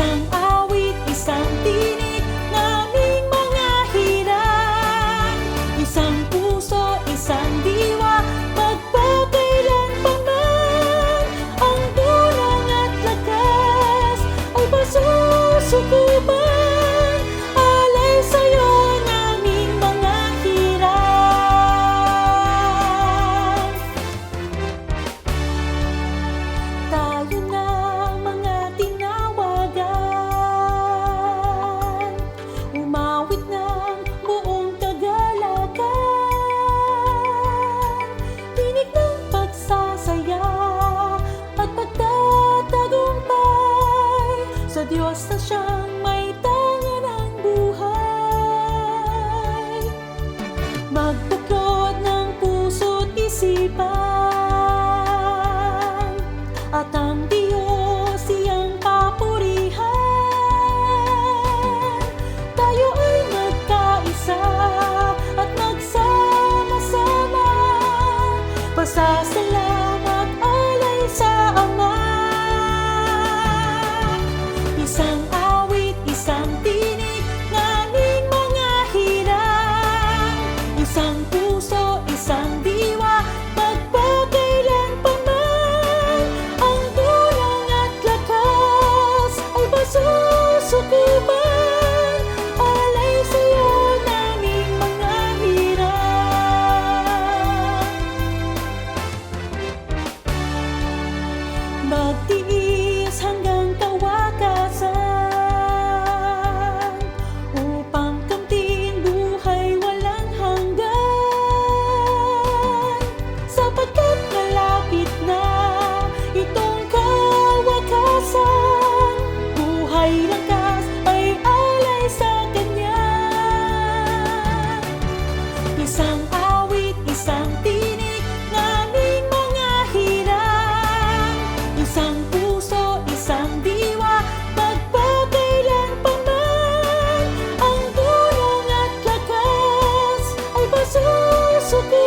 Isang awit, isang tinig ng aming mga hirap. Isang puso, isang diwa, magpakailanpaman. Ang tulong at lakas ay pasusukupan. Alay sa'yo ang aming mga hirap. Tayo na mga tinawagan, umawit ng buong kagalakan. Tinig ng pagsasaya at pagtatagumpay sa Diyos na siyang may tanga ng buhay. Magbuklod ng puso't isipan, at ang Diyos iyang papurihan. Tayo ay magkaisa at magsama-sama, pasasalamat alay sa Ama. Isang awit, isang tinig ng aming mga hirap. Isang puso, isang diwa, magpakailanpaman. Ang tulong at lakas ay pasusukupan. Alay sa'yo ang aming mga hirap. Magtiis hanggang kawakasan, upang kamtin buhay walang hanggan. Sapagkat malapit na itong kawakasan, buhay langkas ay alay sa Kanya. Isang awit, isang tinig ng aming mga hirap. Isang puso, isang diwa, magpakailanpaman. Ang tulong at lakas ay pasusukupan.